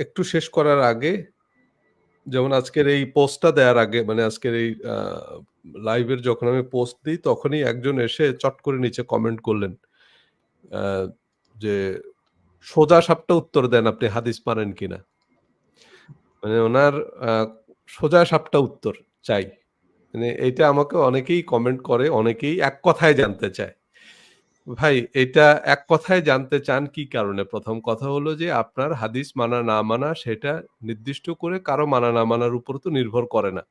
একটু শেষ করার আগে যেমন আজকের এই পোস্টটা দেওয়ার আগে মানে আজকের এই লাইভের যখন আমি পোস্ট দিই তখনই একজন এসে চট করে নিচে কমেন্ট করলেন যে সোজা সাপটা উত্তর দেন আপনি হাদিস মানেন কিনা। মানে ওনার সোজা সাপটা উত্তর চাই। মানে এইটা আমাকে অনেকেই কমেন্ট করে, অনেকেই এক কথায় জানতে চায়। ভাই এটা এক কথায় জানতে চান কি কারণে? প্রথম কথা হলো যে আপনার হাদিস মানা না মানা সেটা নির্দিষ্ট করে কারো মানা না মানার উপর তো নির্ভর করে না।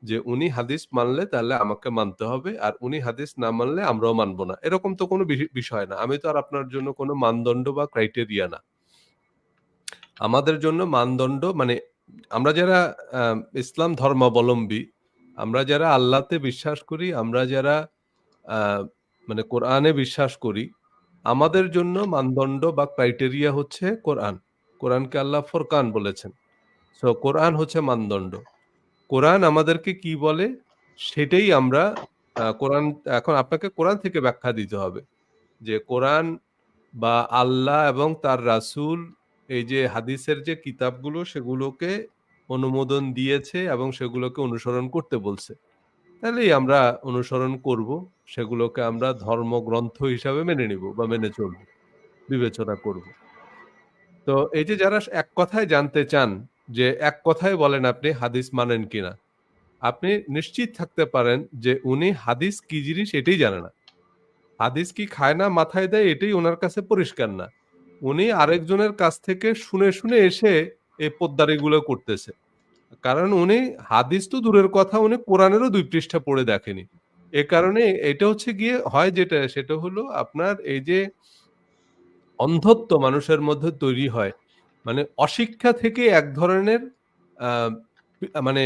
যে উনি হাদিস মানলে তাহলে আমাকে মানতে হবে আর উনি হাদিস না মানলে আমরাও মানব না। এরকম তো কোনো বিষয় না। আমি তো আর আপনার জন্য কোনো মানদণ্ড বা ক্রাইটেরিয়া না। আমাদের জন্য মানদণ্ড মানে আমরা যারা আ ইসলাম ধর্মাবলম্বী, আমরা যারা আল্লাহতে বিশ্বাস করি, আমরা যারা আ মানে কোরআনে বিশ্বাস করি, আমাদের জন্য মানদণ্ড বা ক্রাইটেরিয়া হচ্ছে কোরআন। কোরআনকে আল্লাহ ফুরকান বলেছেন। সো কোরআন হচ্ছে মানদণ্ড। কোরআন আমাদেরকে কি বলে সেটাই আমরা কোরআন এখন আপনাকে কোরআন থেকে ব্যাখ্যা দিতে হবে। যে কোরআন বা আল্লাহ এবং তার রাসূল এই যে হাদিসের যে কিতাবগুলো সেগুলোকে অনুমোদন দিয়েছে এবং সেগুলোকে অনুসরণ করতে বলছে। তাহলেই আমরা অনুসরণ করব। সেগুলোকে আমরা ধর্মগ্রন্থ হিসাবে মেনে নিব বা মেনে চলব, বিবেচনা করব। তো এই যে যারা এক কথায় জানতে চান যে এক কথায় বলেন আপনি হাদিস মানেন কিনা? আপনি নিশ্চিত থাকতে পারেন যে উনি হাদিস কি জিনিস এটাই জানে না। হাদিস কি খায় না মাথায় দেয় এটাই উনার কাছে পরিষ্কার না। উনি আরেকজনের কাছ থেকে শুনে, শুনে এসে এই পোদ্দারিগুলো করতেছে। কারণ উনি হাদিস তো দূরের কথা উনি কোরআনেরও ২ পৃষ্ঠা পড়ে দেখেনি। এ কারণে এটা হচ্ছে গিয়ে হয় যেটা সেটা হলো আপনার এই যে অন্ধত্ব মানুষের মধ্যে তৈরি হয়। মানে অশিক্ষা থেকে এক ধরনের আ মানে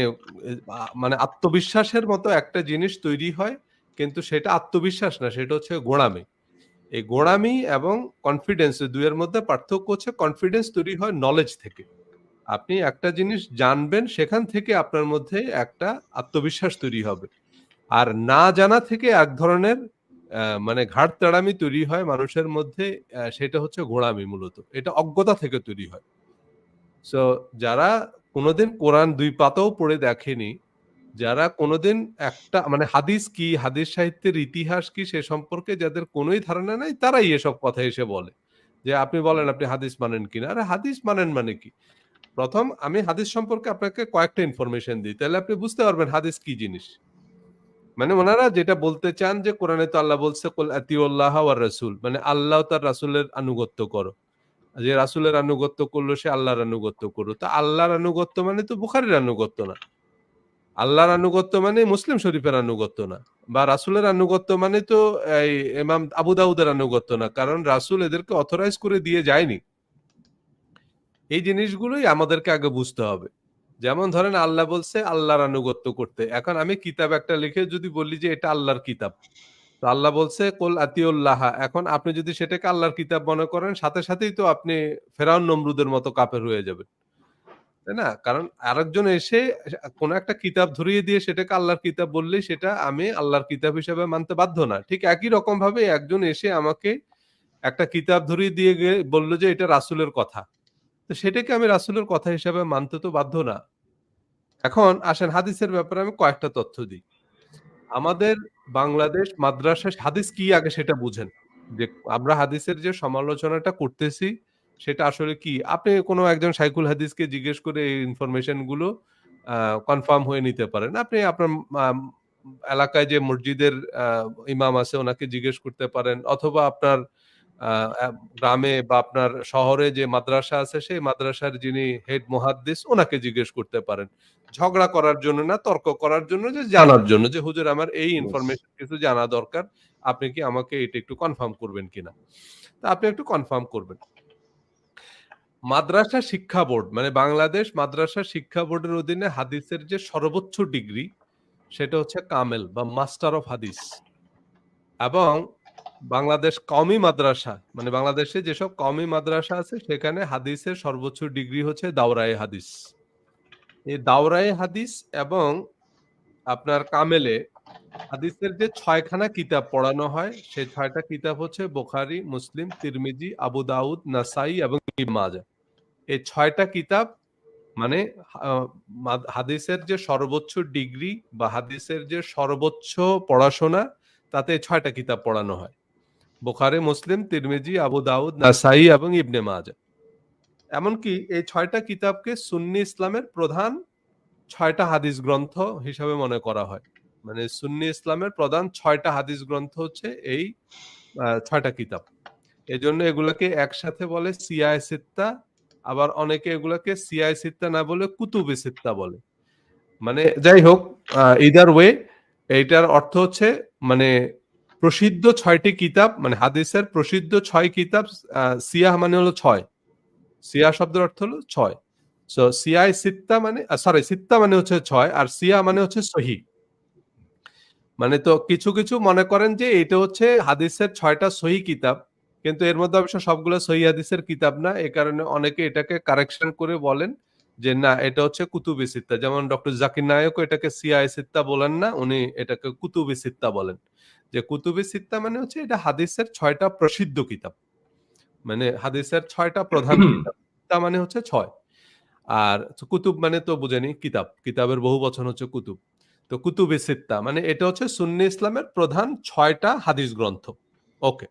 মানে আত্মবিশ্বাসের মতো একটা জিনিস তৈরি হয়। কিন্তু সেটা আত্মবিশ্বাস না, সেটা হচ্ছে গোঁড়ামি। এই গোঁড়ামি এবং কনফিডেন্স ২ এর মধ্যে পার্থক্য হচ্ছে কনফিডেন্স তৈরি হয় নলেজ থেকে। আপনি একটা জিনিস জানবেন সেখান থেকে আপনার মধ্যে একটা আত্মবিশ্বাস তৈরি হবে। আর না জানা থেকে এক ধরনের মানে ঘাড়তেড়ামি তৈরি হয় মানুষের মধ্যে সেটা হচ্ছে গোঁড়ামি মূলত। এটা অজ্ঞতা থেকে তৈরি হয়। সো যারা কোনোদিন কোরআন ২ পাতাও পড়ে দেখেনি, যারা কোনোদিন একটা মানে হাদিস কি, হাদিস সাহিত্যের ইতিহাস কি সে সম্পর্কে যাদের কোনই ধারণা নাই তারাই এসব কথা এসে বলে। যে আপনি বলেন আপনি হাদিস মানেন কিনা? আরে হাদিস মানেন মানে কি? ১ম আমি হাদিস সম্পর্কে আপনাকে কয়েকটা ইনফরমেশন দিই। তাহলে আপনি বুঝতে পারবেন হাদিস কি জিনিস। মানে উনারা যেটা বলতে চান যে কোরআনে তো আল্লাহ বলছে কুল আতিউল্লাহ ওয়ার রাসূল মানে আল্লাহ ও তার রাসূলের আনুগত্য করো। যে রাসূলের আনুগত্য করলো সে আল্লাহর আনুগত্য করো। তো আল্লাহর আনুগত্য মানে তো বুখারীর আনুগত্য না। আল্লাহর আনুগত্য মানে মুসলিম শরীফের আনুগত্য না। বা রাসূলের আনুগত্য মানে তো এই ইমাম আবু দাউদের আনুগত্য না। কারণ রাসূল এদেরকে অথরাইজ করে দিয়ে যায়নি। এই জিনিসগুলোই আমাদেরকে আগে বুঝতে হবে। যেমন ধরেন আল্লাহ বলছে আল্লাহর আনুগত্য করতে। এখন আমি কিতাব একটা লিখে যদি বলি যে এটা আল্লাহর কিতাব। তো আল্লাহ বলছে কুল আতিউল্লাহ। এখন আপনি যদি সেটাকে আল্লাহর কিতাব মনে করেন সাথে, সাথেই তো আপনি ফেরাউন নমরুদের মতো কাফের হয়ে যাবেন। তাই না? কারণ আরেকজন এসে কোন একটা কিতাব ধরিয়ে দিয়ে সেটাকে আল্লাহর কিতাব বললেই সেটা আমি আল্লাহর কিতাব হিসেবে মানতে বাধ্য না। ঠিক একই রকমভাবে একজন এসে আমাকে একটা কিতাব ধরিয়ে দিয়ে বলল যে এটা রাসূলের কথা। তো সেটাকে আমি রাসূলের কথা হিসেবে মানতে তো বাধ্য না। এখন আসেন হাদিসের ব্যাপারে আমি কয়েকটা তথ্য দিই। আমাদের বাংলাদেশ মাদ্রাসায় হাদিস কি আগে সেটা বুঝেন। যে আমরা হাদিসের যে সমালোচনাটা করতেছি সেটা আসলে কি? আপনি কোন একজন শাইখুল হাদিসকে জিজ্ঞেস করে এই ইনফরমেশন গুলো আ কনফার্ম হয়ে নিতে পারেন। আপনি আপনার আম এলাকায় যে মসজিদের আ ইমাম আছে ওনাকে জিজ্ঞেস করতে পারেন অথবা আপনার আ আ গ্রামে বা আপনার শহরে যে মাদ্রাসা আছে সেই মাদ্রাসার যিনি হেড মুহাদ্দিস ওনাকে জিজ্ঞেস করতে পারেন। ঝগড়া করার জন্য না, তর্ক করার জন্য যে জানার জন্য যে হুজুর আমার এই ইয়েস। ইনফরমেশন কিছু জানা দরকার। আপনি কি আমাকে এটা একটু কনফার্ম করবেন কিনা? তো আপনি একটু কনফার্ম করবেন। মাদ্রাসা শিক্ষা বোর্ড মানে বাংলাদেশ মাদ্রাসা শিক্ষা বোর্ডের অধীনে হাদিসের যে সর্বোচ্চ ডিগ্রি সেটা হচ্ছে কামেল বা মাস্টার অফ হাদিস। এবং বাংলাদেশ কওমি মাদ্রাসা মানে বাংলাদেশে যেসব কওমি মাদ্রাসা আছে সেখানে হাদিসের সর্বোচ্চ ডিগ্রি হচ্ছে দাওরায়ে হাদিস। এই দাওরায়ে হাদিস এবং আপনার কামেলে হাদিসের যে ৬ খানা কিতাব পড়ানো হয়, সেই ৬ টা কিতাব হচ্ছে বুখারী, মুসলিম, তিরমিজি, আবু দাউদ, নাসাই এবং ইবনে মাজাহ। এই 6টা কিতাব মানে হাদিসের যে সর্বোচ্চ ডিগ্রি বা হাদিসের যে সর্বোচ্চ পড়াশোনা তাতে 6টা কিতাব পড়ানো হয়। বুখারী, মুসলিম, তিরমিজি, আবু দাউদ, নাসাই এবং ইবনে মাজাহ। এমনকি এই 6টা কিতাবকে সুন্নি ইসলামের প্রধান 6টা হাদিস গ্রন্থ হিসাবে মনে করা হয়। মানে সুন্নি ইসলামের প্রধান 6টা হাদিস গ্রন্থ হচ্ছে এই 6টা কিতাব। এজন্য এগুলোকে একসাথে বলে সিয়ায়ে সিত্তা, আবার অনেকে এগুলোকে সিয়ায়ে সিত্তা না বলে কুতুবে সিত্তা বলে। মানে যাই হোক, ইদার ওয়ে এইটার অর্থ হচ্ছে মানে প্রসিদ্ধ 6টি কিতাব, মানে হাদিসের প্রসিদ্ধ 6 কিতাব। সিয়াহ মানে হলো 6, সিয়াহ শব্দের অর্থ হলো 6। সো সিয়ায়ে সিত্তা মানে সরি সিত্তা মানে হচ্ছে 6 আর সিয়াহ মানে হচ্ছে সহিহ। মানে তো কিছু কিছু মনে করেন যে এটা হচ্ছে হাদিসের 6টা সহিহ কিতাব, কিন্তু এর মধ্যে অবশ্য সবগুলো সহিহ হাদিসের কিতাব না। এই কারণে অনেকে এটাকে কারেকশন করে বলেন যে না এটা হচ্ছে কুতুবে সিত্তা। যেমন ডক্টর জাকির নায়েকও এটাকে সিয়ায়ে সিত্তা বলেন না, উনি এটাকে কুতুবে সিত্তা বলেন। যে কুতুবে সিত্তা মানে হচ্ছে এটা হাদিসের 6টা প্রসিদ্ধ কিতাব, মানে হাদিসের 6টা প্রধান কিতাব। সিত্তা মানে হচ্ছে 6, আর কুতুব মানে তো বুঝেনি কিতাব, কিতাবের বহু বচন হচ্ছে কুতুব। তো কুতুবে সিত্তা মানে এটা হচ্ছে সুন্নি ইসলামের প্রধান 6টা হাদিস গ্রন্থ। ওকে,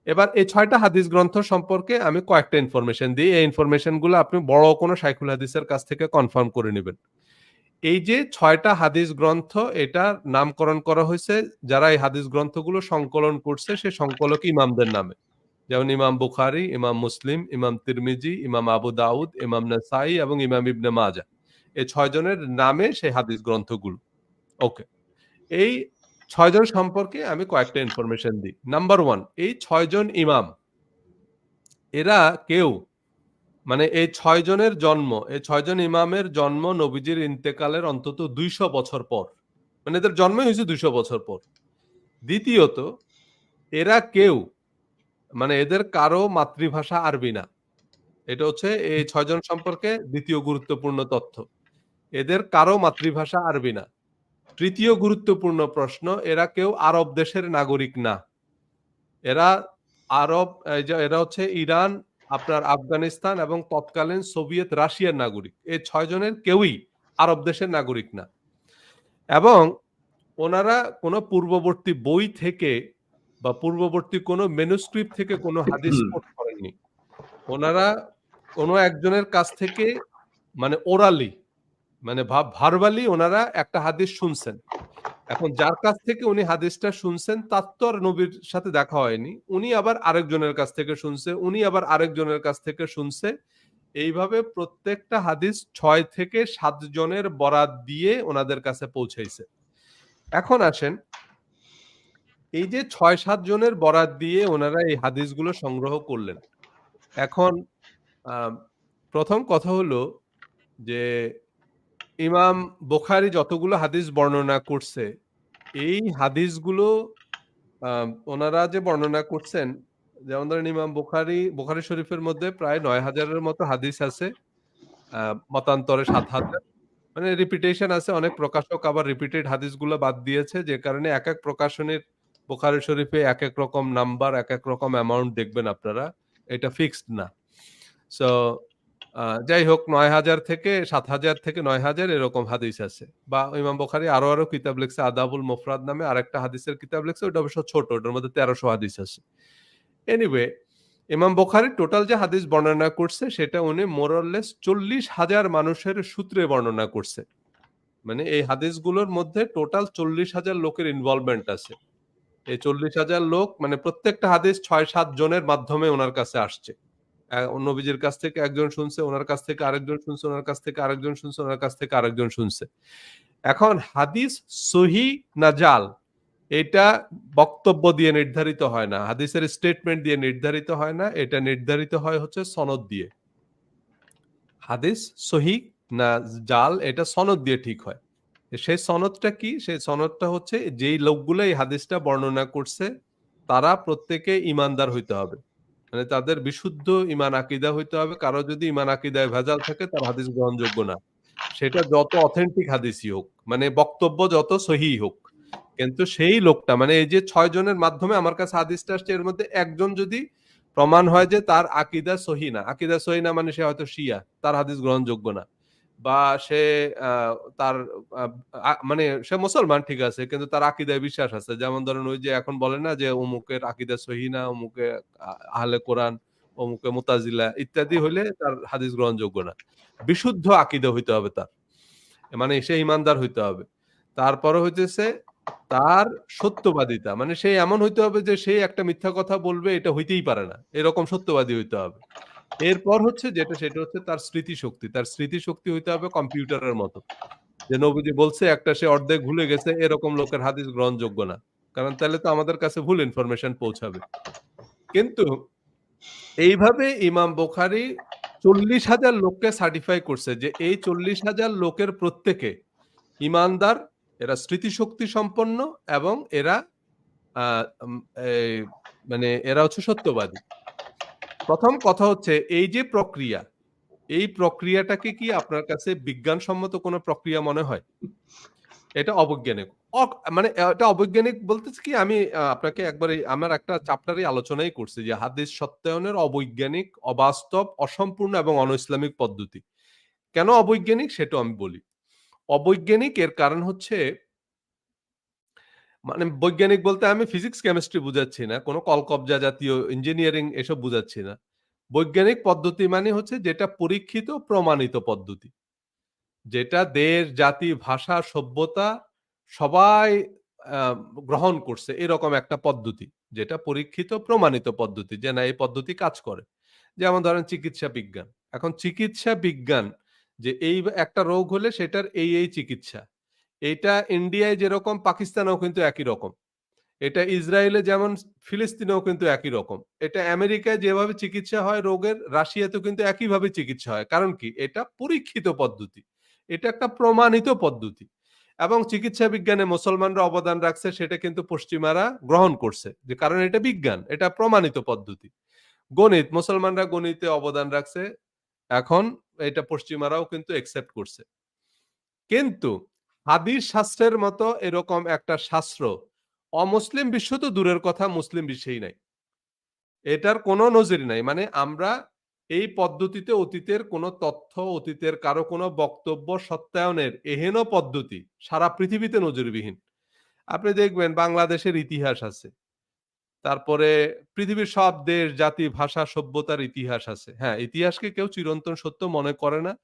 এবার এই 6টা হাদিস গ্রন্থ সম্পর্কে আমি কয়েকটা ইনফরমেশন দিই। এই ইনফরমেশন গুলো আপনি বড় কোনো শাইখুল হাদিসের কাছ থেকে কনফার্ম করে নেবেন। এই যে 6টা হাদিস গ্রন্থ, এটা নামকরণ করা হয়েছে যারা এই হাদিস গ্রন্থগুলো সংকলন করছে সে সংকলক ইমামদের নামে। যেমন ইমাম বুখারী, ইমাম মুসলিম, ইমাম তিরমিজি, ইমাম আবু দাউদ, ইমাম নাসাই এবং ইমাম ইবনে মাজাহ। এই 6 জনের নামে সেই হাদিস গ্রন্থগুলো। ওকে, এই 6 জন সম্পর্কে আমি কয়েকটা ইনফরমেশন দিই। নাম্বার 1, এই 6 জন ইমাম এরা কেউ মানে এই 6 জনের জন্ম, এই 6 জন ইমামের জন্ম নবীজির ইন্তেকালের অন্তত 200 বছর পর। মানে এদের জন্মই হয়েছে 200 বছর পর। দ্বিতীয়ত, এরা কেউ মানে এদের কারো মাতৃভাষা আরবি না। এটা হচ্ছে এই 6 জন সম্পর্কে দ্বিতীয় গুরুত্বপূর্ণ তথ্য। এদের কারো মাতৃভাষা আরবি না। তৃতীয় গুরুত্বপূর্ণ প্রশ্ন, এরা কেউ আরব দেশের নাগরিক না। এরা আরব এরা হচ্ছে ইরান, আপনার আফগানিস্তান এবং তৎকালীন সোভিয়েত রাশিয়ার নাগরিক। এই 6 জনের কেউই আরব দেশের নাগরিক না। এবং ওনারা কোনো পূর্ববর্তী বই থেকে বা পূর্ববর্তী কোনো ম্যানুস্ক্রিপ্ট থেকে কোনো হাদিস কোট করেননি। ওনারা কোনো একজনের কাছ থেকে মানে ওরালি মানে ভার্বালি ওনারা একটা হাদিস শুনছেন। এখন যার কাছ থেকে উনি হাদিসটা শুনছেন তার তো আর নবীর সাথে দেখা হয়নি। উনি আবার আরেকজনের কাছ থেকে শুনছে, উনি আবার আরেকজনের কাছ থেকে শুনছে। এইভাবে প্রত্যেকটা হাদিস 6 থেকে 7 জনের বরাত দিয়ে ওনাদের কাছে পৌঁছাইছে। এখন আসেন, এই যে 6-7 জনের বরাত দিয়ে ওনারা এই হাদিসগুলো সংগ্রহ করলেন। এখন আ প্রথম কথা হলো যে ইমাম বুখারী যতগুলো হাদিস বর্ণনা করছে, এই হাদিসগুলো ওনারা যে বর্ণনা করছেন, যেমন ধরেন ইমাম বুখারী শরীফের মধ্যে প্রায় ৯,০০০ এর মতো হাদিস আছে। আ মতান্তরে ৭,০০০। মানে রিপিটেশন আছে। অনেক প্রকাশক আবার রিপিটেড হাদিসগুলো বাদ দিয়েছে। যে কারণে একেক প্রকাশনীর বুখারী শরীফে একেক রকম নাম্বার, একেক রকম অ্যামাউন্ট দেখবেন আপনারা। এটা ফিক্সড না। সো যাই হোক ৯,০০০ থেকে ৭,০০০ থেকে ৯,০০০ এরকম হাদিস আছে। বা ইমাম বুখারী আরো কিতাব লিখছে, আদাবুল মুফরাদ নামে আরেকটা হাদিসের কিতাব লিখছে। ওটা অবশ্য ছোট। ওটার মধ্যে ১৩০০ হাদিস আছে। এনিওয়ে, ইমাম বুখারী টোটাল যে হাদিস বর্ণনা করছে সেটা উনি মোর অর লেস ৪০,০০০ মানুষের সূত্রে বর্ণনা করছে। মানে এই হাদিসগুলোর মধ্যে টোটাল ৪০,০০০ লোকের ইনভলভমেন্ট আছে। এই ৪০,০০০ লোক মানে প্রত্যেকটা হাদিস ৬-৭ জনের মাধ্যমে উনার কাছে আসছে। নবীজির কাছ থেকে একজন শুনছে, উনার কাছ থেকে আরেকজন শুনছে, উনার কাছ থেকে আরেকজন শুনছে, উনার কাছ থেকে আরেকজন শুনছে। এখন হাদিস সহিহ না জাল, এটা বক্তব্য দিয়ে নির্ধারিত হয় না। হাদিসের স্টেটমেন্ট দিয়ে নির্ধারিত হয় না। এটা নির্ধারিত হয় হচ্ছে সনদ দিয়ে। হাদিস সহিহ না জাল এটা সনদ দিয়ে ঠিক হয়। সেই সনদটা কি? সেই সনদটা হচ্ছে যেই লোকগুলো এই হাদিসটা বর্ণনা করছে তারা প্রত্যেকে ঈমানদার হইতে হবে। মানে তাদের বিশুদ্ধ ঈমান আকীদা হইতে হবে। কারো যদি ঈমান আকীদায় ভেজাল থাকে তার হাদিস গ্রহণযোগ্য না। সেটা যত অথেন্টিক হাদিসই হোক, মানে বক্তব্য যত সহিহ হোক। কিন্তু সেই লোকটা মানে এই যে ৬ জনের মাধ্যমে আমার কাছে হাদিসটা আসছে এর মধ্যে একজন যদি প্রমাণ হয় যে তার আকীদা সহিহ না। আকীদা সহিহ না মানে সে হয়তো শিয়া, তার হাদিস গ্রহণযোগ্য না। বা সে আ তার আ মানে সে মুসলমান ঠিক আছে, কিন্তু তার আকীদায় বিশ্বাস আছে। যেমন ধরেন ওই যে এখন বলে না যে অমুকের আকীদা সহিহ না, অমুকে আহলে কোরআন, অমুকে মুতাজিলা ইত্যাদি হইলে তার হাদিস গ্রহণযোগ্য না। বিশুদ্ধ আকীদা হইতে হবে তার। মানে সে ঈমানদার হইতে হবে। তারপরে হইতেছে তার সত্যবাদিতা। মানে সে এমন হইতে হবে যে সে একটা মিথ্যা কথা বলবে এটা হইতেই পারে না। এরকম সত্যবাদী হইতে হবে। এরপর হচ্ছে যেটা সেটা হচ্ছে তার স্মৃতিশক্তি। তার স্মৃতিশক্তি হইতে হবে কম্পিউটারের মতো। যে নবীজি বলছে একটা সে অর্ধেক ভুলে গেছে এরকম লোকের হাদিস গ্রহণযোগ্য না। কারণ তাইলে তো আমাদের কাছে ভুল ইনফরমেশন পৌঁছাবে। কিন্তু এইভাবে ইমাম বুখারী ৪০,০০০ লোককে সার্টিফাই করছে যে এই ৪০,০০০ লোকের প্রত্যেকে ঈমানদার, এরা স্মৃতিশক্তি সম্পন্ন এবং এরা আ উম এই মানে এরা হচ্ছে সত্যবাদী। ১ম কথা হচ্ছে এই যে প্রক্রিয়া, এই প্রক্রিয়াটাকে কি আপনার কাছে বিজ্ঞানসম্মত কোনো প্রক্রিয়া মনে হয়? এটা অবৈজ্ঞানিক। মানে এটা অবৈজ্ঞানিক বলতেছি কি আমি আপনাকে একবারে আমার একটা চ্যাপ্টারেই আলোচনাই করছি যে হাদিস সত্যায়নের অবৈজ্ঞানিক, অবাস্তব, অসম্পূর্ণ এবং অন-ইসলামিক পদ্ধতি। কেন অবৈজ্ঞানিক সেটাও আমি বলি। অবৈজ্ঞানিক এর কারণ হচ্ছে মানে বৈজ্ঞানিক বলতে আমি ফিজিক্স, কেমিস্ট্রি বুঝাচ্ছি না। কোন কলকব্জা জাতীয় ইঞ্জিনিয়ারিং এসব বুঝাচ্ছি না। বৈজ্ঞানিক পদ্ধতি মানে হচ্ছে যেটা পরীক্ষিত প্রমাণিত পদ্ধতি। যেটা দেশ, জাতি, ভাষা, সভ্যতা সবাই আ গ্রহণ করছে এরকম একটা পদ্ধতি। যেটা পরীক্ষিত প্রমাণিত পদ্ধতি যে না এই পদ্ধতি কাজ করে। যেমন ধরেন চিকিৎসা বিজ্ঞান। এখন চিকিৎসা বিজ্ঞান যে এই একটা রোগ হলে সেটার এই চিকিৎসা। এইটা ইন্ডিয়ায় যেরকম পাকিস্তানেও কিন্তু একই রকম। এটা ইসরায়েলে যেমন ফিলিস্তিনেও কিন্তু একই রকম। এটা আমেরিকায় যেভাবে চিকিৎসা হয় রোগের, রাশিয়াতেও কিন্তু একইভাবে চিকিৎসা হয়। কারণ কি? এটা পরীক্ষিত পদ্ধতি। এটা একটা প্রমাণিত পদ্ধতি। এবং চিকিৎসা বিজ্ঞানে মুসলমানরা অবদান রাখছে সেটা কিন্তু পশ্চিমারা গ্রহণ করছে। যে কারণ এটা বিজ্ঞান, এটা প্রমাণিত পদ্ধতি। গণিত, মুসলমানরা গণিতে অবদান রাখছে। এখন এটা পশ্চিমারাও কিন্তু অ্যাকসেপ্ট করছে। কিন্তু হাদিস শাস্ত্রের মতো এরকম একটা শাস্ত্র অমুসলিম বিশ্ব তো দূরের কথা মুসলিম বিশ্বেই নাই। এটার কোনো নজির নাই। মানে আমরা এই পদ্ধতিতে অতীতের কোনো তথ্য, অতীতের কারো কোনো বক্তব্য সত্যায়নের এহেন পদ্ধতি সারা পৃথিবীতে নজিরবিহীন। আপনি দেখবেন বাংলাদেশের ইতিহাস আছে। তারপরে পৃথিবীর সব দেশ, জাতি, ভাষা, সভ্যতার ইতিহাস আছে। হ্যাঁ, ইতিহাসকে কেউ চিরন্তন সত্য মনে করে না।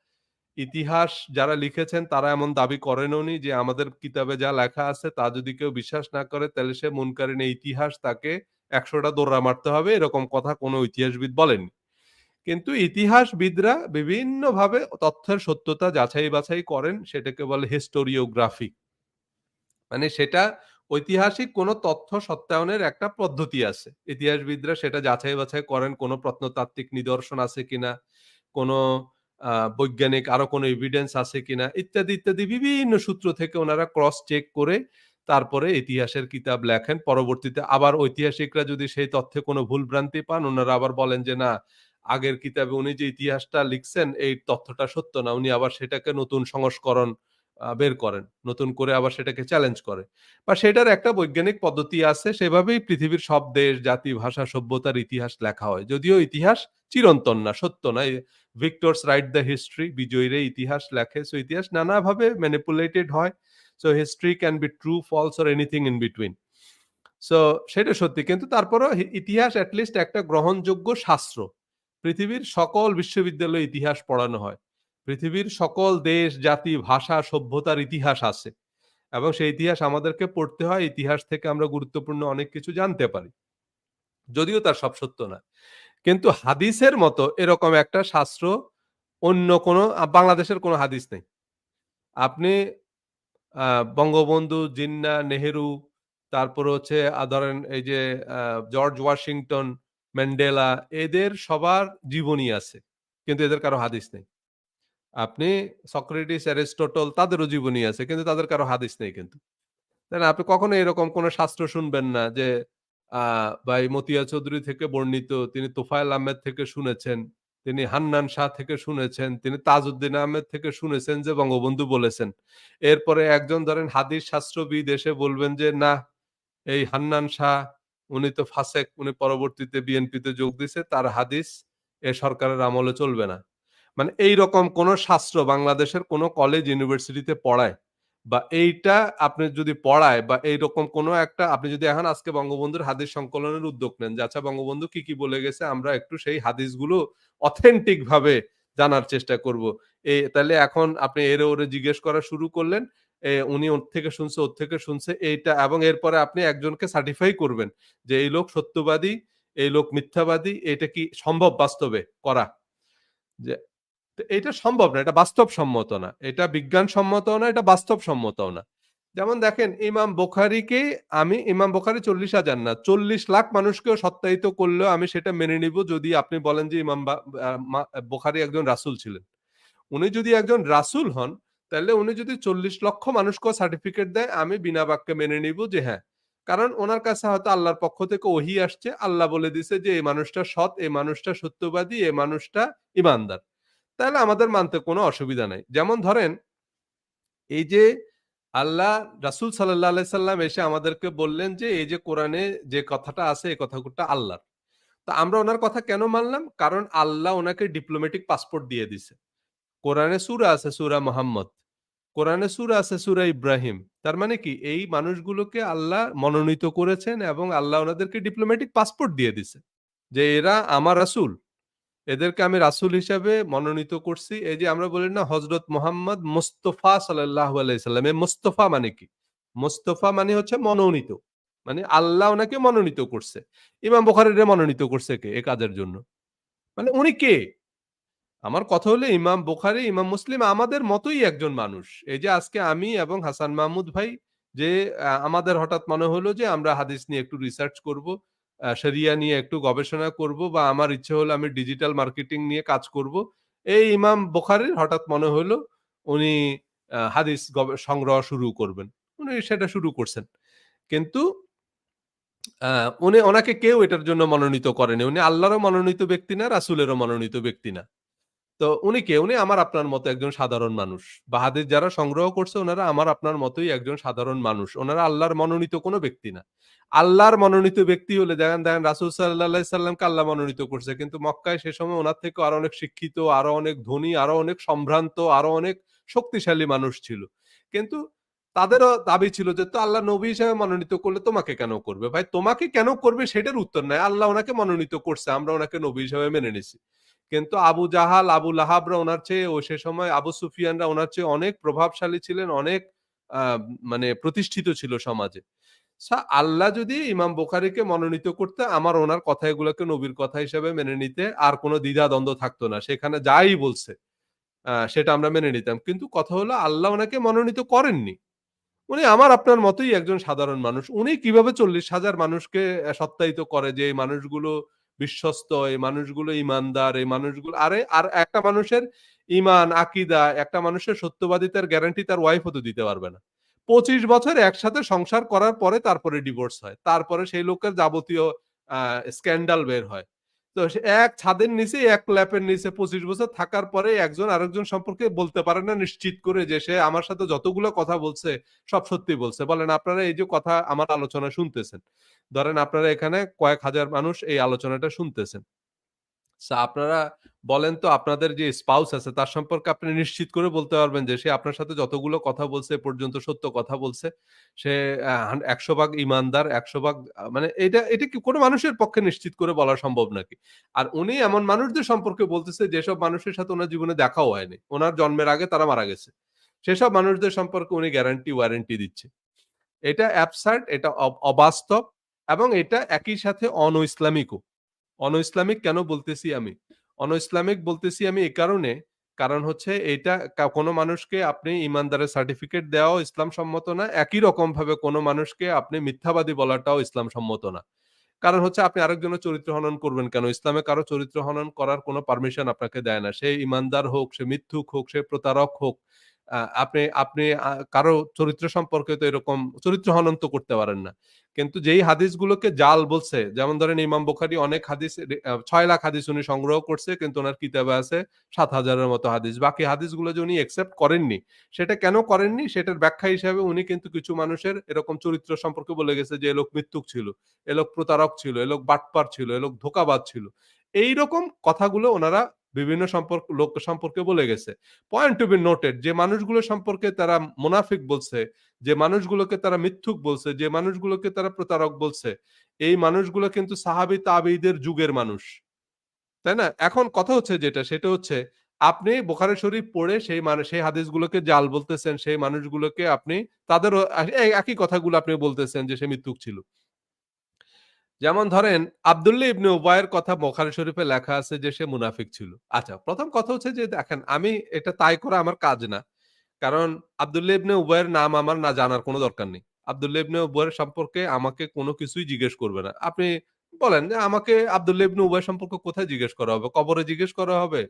ইতিহাস যারা লিখেছেন তারা এমন দাবি করেনওনি যে আমাদের কিতাবে যা লেখা আছে তা যদি কেউ বিশ্বাস না করে তাহলে সে মুনকারিনে ইতিহাস তাকে ১০০ টা দোররা মারতে হবে এরকম কথা কোনো ইতিহাসবিদ বলেননি। কিন্তু ইতিহাসবিদরা বিভিন্নভাবে তথ্যের সত্যতা যাচাই বাছাই করেন সেটাকে বলে হিস্টোরিওগ্রাফি। মানে সেটা ঐতিহাসিক কোনো তথ্য সত্যায়নের একটা পদ্ধতি আছে। ইতিহাসবিদরা সেটা যাচাই বাছাই করেন কোনো প্রত্নতাত্ত্বিক নিদর্শন আছে কিনা, কোনো বৈজ্ঞানিক আরো কোনো এভিডেন্স আছে কিনা ইত্যাদি, ইত্যাদি বিভিন্ন সূত্র থেকে উনারা ক্রস চেক করে তারপরে ইতিহাসের কিতাব লেখেন। পরবর্তীতে আবার ঐতিহাসিকরা যদি সেই তথ্যে কোনো ভুল-ভ্রান্তি পান উনারা আবার বলেন যে, "না, আগের কিতাবে উনি যে ইতিহাসটা লিখছেন এই তথ্যটা সত্য না।" উনি আবার সেটাকে নতুন সংস্করণ বের করেন। নতুন করে আবার সেটাকে চ্যালেঞ্জ করে। বা সেটার একটা বৈজ্ঞানিক পদ্ধতি আছে। সেভাবেই পৃথিবীর সব দেশ, জাতি, ভাষা, সভ্যতার ইতিহাস লেখা হয়। যদিও ইতিহাস চিরন্তন না, সত্য না। ভিক্টরস রাইট দ্য হিস্ট্রি বিজয়ীরা ইতিহাস লেখে। সো ইতিহাস নানাভাবে ম্যানিপুলেটেড হয়। So history can be true, false or anything in between. So সেটা সত্যি। কিন্তু তারপরেও ইতিহাস এট লিস্ট একটা গ্রহণযোগ্য শাস্ত্র। পৃথিবীর সকল বিশ্ববিদ্যালয়ে ইতিহাস পড়ানো হয়। পৃথিবীর সকল দেশ, জাতি, ভাষা, সভ্যতার ইতিহাস আছে। এবং সেই ইতিহাস আমাদেরকে পড়তে হয়। ইতিহাস থেকে আমরা গুরুত্বপূর্ণ অনেক কিছু জানতে পারি। যদিও তার সব সত্য না। কিন্তু হাদিসের মতো এরকম একটা শাস্ত্র অন্য কোনো বাংলাদেশের কোনো হাদিস নেই। আপনি আ বঙ্গবন্ধু, জিন্নাহ, নেহেরু, তারপরে হচ্ছে ধরেন এই যে আ জর্জ ওয়াশিংটন, ম্যান্ডেলা এদের সবার জীবনী আছে। কিন্তু এদের কারো হাদিস নেই। আপনি সক্রেটিস, অ্যারিস্টটল তাদেরও জীবনী আছে। কিন্তু তাদের কারো হাদিস নেই কিন্তু। তাই না? আপনি কখনোই এরকম কোন শাস্ত্র শুনবেন না যে আ ভাই মতিয়া চৌধুরী থেকে বর্ণিত, তিনি তোফায়েল আহমেদ থেকে শুনেছেন, তিনি হান্নান শাহ থেকে শুনেছেন, তিনি তাজউদ্দিন আহমেদ থেকে শুনেছেন যে বঙ্গবন্ধু বলেছেন। এরপরে একজন ধরেন হাদিস শাস্ত্রবিদ এসে বলবেন যে না এই হান্নান শাহ উনি তো ফাসেক, উনি পরবর্তীতে বিএনপিতে যোগ দিছে, তার হাদিস এ সরকারের আমলে চলবে না। মানে এইরকম কোন শাস্ত্র বাংলাদেশের কোন কলেজ ইউনিভার্সিটিতে পড়ায় বা এইটা আপনি যদি পড়ায় বা এইরকম কোন একটা আপনি যদি এখন আজকে বঙ্গবন্ধুর হাদিস সংকলনের উদ্যোগ নেন যে আচ্ছা বঙ্গবন্ধু কি, কি বলে গেছে আমরা একটু সেই হাদিসগুলো অথেন্টিক ভাবে জানার চেষ্টা করব। তাইলে এখন আপনি এরে ওরে জিজ্ঞেস করা শুরু করলেন। উনি ওর থেকে শুনছে, ওর থেকে শুনছে এইটা এবং এরপরে আপনি একজনকে সার্টিফাই করবেন যে এই লোক সত্যবাদী, এই লোক মিথ্যাবাদী। এটা কি সম্ভব বাস্তবে করা? যে তো এটা সম্ভব না। এটা বাস্তবসম্মত না। এটা বিজ্ঞানসম্মতও না, এটা বাস্তবসম্মতও না। যেমন দেখেন ইমাম বুখারী ৪০,০০০ না, ৪০,০০,০০০ মানুষকেও সত্যায়িত করলেও আমি সেটা মেনে নিব যদি আপনি বলেন যে ইমাম বা আ মা বুখারী একজন রাসূল ছিলেন। উনি যদি একজন রাসূল হন, তাহলে উনি যদি ৪০,০০,০০০ মানুষকেও সার্টিফিকেট দেয়, আমি বিনা বাক্যে মেনে নিব যে হ্যাঁ। কারণ উনার কাছে হয়তো আল্লাহর পক্ষ থেকে ওহী আসছে। আল্লাহ বলে দিছে যে এই মানুষটা সৎ, এই মানুষটা সত্যবাদী, এই মানুষটা ঈমানদার। তাহলে আমাদের মানতে কোনো অসুবিধা নাই। যেমন ধরেন এই যে আল্লাহ রাসূল সাল্লাল্লাহু আলাইহি সাল্লাম এসে আমাদেরকে বললেন যে এই যে কোরআনে যে কথাটা আছে এই কথাটা আল্লাহর। তো আমরা উনার কথা কেন মানলাম? কারণ আল্লাহ উনাকে ডিপ্লোম্যাটিক পাসপোর্ট দিয়ে দিছে। কোরআনে সূরা আছে সূরা মুহাম্মদ। কোরআনে সূরা আছে সূরা ইব্রাহিম। তার মানে কি এই মানুষগুলোকে আল্লাহ মনোনীত করেছেন এবং আল্লাহ উনাদেরকে ডিপ্লোম্যাটিক পাসপোর্ট দিয়ে দিছে। যে এরা আমার রাসূল। এদেরকে আমি রাসূল হিসেবে মনোনীত করছি। এই যে আমরা বলি না হযরত মুহাম্মদ মুস্তাফা সাল্লাল্লাহু আলাইহি সাল্লাম। এই মুস্তাফা মানে কি? মুস্তাফা মানে হচ্ছে মনোনীত। মানে আল্লাহ উনাকে মনোনীত করছে। ইমাম বুখারীরে মনোনীত করছে কে এ কাজের জন্য? মানে উনি কে? আমার কথা হলো ইমাম বুখারী, ইমাম মুসলিম আমাদের মতোই একজন মানুষ। এই যে আজকে আমি এবং হাসান মাহমুদ ভাই যে আমাদের হঠাৎ মনে হলো যে আমরা হাদিস নিয়ে একটু রিসার্চ করব, শরিয়া নিয়ে একটু গবেষণা করব বা আমার ইচ্ছে হলো আমি ডিজিটাল মার্কেটিং নিয়ে কাজ করব। এই ইমাম বুখারীর হঠাৎ মনে হলো উনি হাদিস সংগ্রহ শুরু করবেন। উনি সেটা শুরু করছেন। কিন্তু আ ওনাকে কেউ এটার জন্য মনোনীত করেনি। উনি আল্লাহরও মনোনীত ব্যক্তি না, রাসূলেরও মনোনীত ব্যক্তি না। তো উনি কে? উনি আমার আপনার মতো একজন সাধারণ মানুষ। বা হাদিস যারা সংগ্রহ করছে উনারা আমার আপনার মতোই একজন সাধারণ মানুষ। উনারা আল্লাহর মনোনীত কোনো ব্যক্তি না। আল্লাহর মনোনীত ব্যক্তি হলে দেখেন রাসূল সাল্লাল্লাহু আলাইহি সাল্লামকে আল্লাহ মনোনীত করছে। কিন্তু মক্কায় সে সময় উনার থেকেও আরো অনেক শিক্ষিত, আরো অনেক ধনী, আরো অনেক সম্ভ্রান্ত, আরো অনেক শক্তিশালী মানুষ ছিল। কিন্তু তাদেরও দাবি ছিল যে তো আল্লাহ নবী হিসেবে মনোনীত করলে তোমাকে কেন করবে? ভাই তোমাকে কেন করবে সেটার উত্তর নাই। আল্লাহ উনাকে মনোনীত করছে। আমরা উনাকে নবী হিসেবে মেনে নিছি। কিন্তু আবু জাহাল, আবু লাহাবরা উনার চেয়ে সে সময় আবু সুফিয়ানরা উনার চেয়ে অনেক প্রভাবশালী ছিলেন, অনেক আ মানে প্রতিষ্ঠিত ছিল সমাজে। আল্লাহ যদি ইমাম বুখারীকে মনোনীত করতে আমার উনার কথাগুলোকে নবীর কথা হিসেবে মেনে নিতে আর কোন দ্বিধা-দ্বন্দ্ব থাকতো না। সেখানে যাই বলছে সেটা আমরা মেনে নিতাম। কিন্তু কথা হলো আল্লাহ উনাকে মনোনীত করেননি। উনি আমার আপনার মতোই একজন সাধারণ মানুষ। উনি কিভাবে ৪০,০০০ মানুষকে সত্যায়িত করে যে এই মানুষগুলো বিশ্বস্ত, এই মানুষগুলো ঈমানদার, এই মানুষগুলো আর একটা মানুষের ঈমান, আকীদা, একটা মানুষের সত্যবাদিতার গ্যারান্টি তার ওয়াইফ ও তো দিতে পারবে না। ২৫ বছর একসাথে সংসার করার পরে তারপরে ডিভোর্স হয়। তারপরে সেই লোকের যাবতীয় আ স্ক্যান্ডাল বের হয়। তো সে এক ছাদের নিচে, এক ল্যাপের নিচে ২৫ বছর থাকার পরে একজন আরেকজন সম্পর্কে বলতে পারে না নিশ্চিত করে যে সে আমার সাথে যতগুলো কথা বলছে সব সত্যি বলছে। বলেন আপনারা এই যে কথা আমার আলোচনা শুনতেছেন। ধরেন আপনারা এখানে কয়েক হাজার মানুষ এই আলোচনাটা শুনতেছেন। আপনারা বলেন তো আপনাদের যে স্পাউস আছে তার সম্পর্কে আপনি নিশ্চিত করে বলতে পারবেন যে সে আপনার সাথে যতগুলো কথা বলছে এ পর্যন্ত সত্য কথা বলছে। সে ১০০ ভাগ ঈমানদার, ১০০ ভাগ মানে এটা কি কোন মানুষের পক্ষে নিশ্চিত করে বলা সম্ভব নাকি? আর উনি এমন মানুষদের সম্পর্কে বলতেছে যেসব মানুষের সাথে উনার জীবনে দেখাও হয়নি। উনার জন্মের আগে তারা মারা গেছে। সেসব মানুষদের সম্পর্কে উনি গ্যারান্টি ওয়ারেন্টি দিচ্ছে। এটা অ্যাবসার্ড, এটা অবাস্তব এবং এটা একই সাথে অন-ইসলামিকও। অন-ইসলামিক কেন বলতেছি আমি? অন-ইসলামিক বলতেছি আমি এ কারণে, কারণ হচ্ছে এইটা কোনো মানুষকে আপনি ইমানদারের সার্টিফিকেট দেওয়াও ইসলাম সম্মত না। একই রকমভাবে কোনো মানুষকে আপনি মিথ্যাবাদী বলাটাও ইসলাম সম্মত না। কারণ হচ্ছে আপনি আরেকজনের চরিত্র হনন করবেন কেন? ইসলামে কারো চরিত্র হনন করার কোনো পারমিশন আপনাকে দেয় না। সে ঈমানদার হোক, সে মিথ্যুক হোক, সে প্রতারক হোক। আপনি আপনি কারো চরিত্র সম্পর্কে তো এরকম চরিত্র হনন তো করতে পারেন না। কিন্তু যেই হাদিসগুলোকে জাল বলছে, যেমন ধরেন ইমাম বুখারী অনেক হাদিস ৬ লাখ হাদিস উনি সংগ্রহ করছে, কিন্তু ওনার কিতাবে আছে ৭,০০০ এর মতো হাদিস। বাকি হাদিসগুলো যে উনি একসেপ্ট করেননি, সেটা কেন করেননি সেটার ব্যাখ্যা হিসেবে উনি কিন্তু কিছু মানুষের এরকম চরিত্র সম্পর্কে বলে গেছে যে, এ লোক মিথ্যুক ছিল, এ লোক প্রতারক ছিল, এ লোক বাটপার ছিল, এ লোক ধোঁকাবাজ ছিল। এইরকম কথাগুলো ওনারা বিভিন্ন লোক সম্পর্কে বলে গেছে। পয়েন্ট টু বি নোটেড, যে মানুষগুলো সম্পর্কে তারা মুনাফিক বলছে, যে মানুষগুলোকে তারা মিথ্যুক বলছে, যে মানুষগুলোকে তারা প্রতারক বলছে, এই মানুষগুলো কিন্তু সাহাবী তাবেঈদের যুগের মানুষ। তাই না? এখন কথা হচ্ছে যেটা, সেটা হচ্ছে আপনি বুখারী শরীফ পড়ে সেই হাদিসগুলোকে জাল বলতেছেন, সেই মানুষগুলোকে আপনি তাদেরও একই কথাগুলো আপনি বলতেছেন যে সে মিথ্যুক ছিল। যেমন ধরেন আব্দুল্লাহ ইবনে উবায়ের কথা বুখারী শরীফে লেখা আছে যে সে মুনাফিক ছিল। আচ্ছা, ১ম কথা হচ্ছে যে দেখেন, আমি এটা তাই করা আমার কাজ না। কারণ আব্দুল্লাহ ইবনে উবায়ের নাম আমার না জানার কোনো দরকার নেই। আব্দুল্লাহ ইবনে উবায়ের সম্পর্কে আমাকে কোনো কিছুই জিজ্ঞেস করবে না। আপনি বলেন যে আমাকে আব্দুল্লাহ ইবনে উবায় সম্পর্কে কোথায় জিজ্ঞেস করা হবে? কবরে জিজ্ঞেস করা হবে?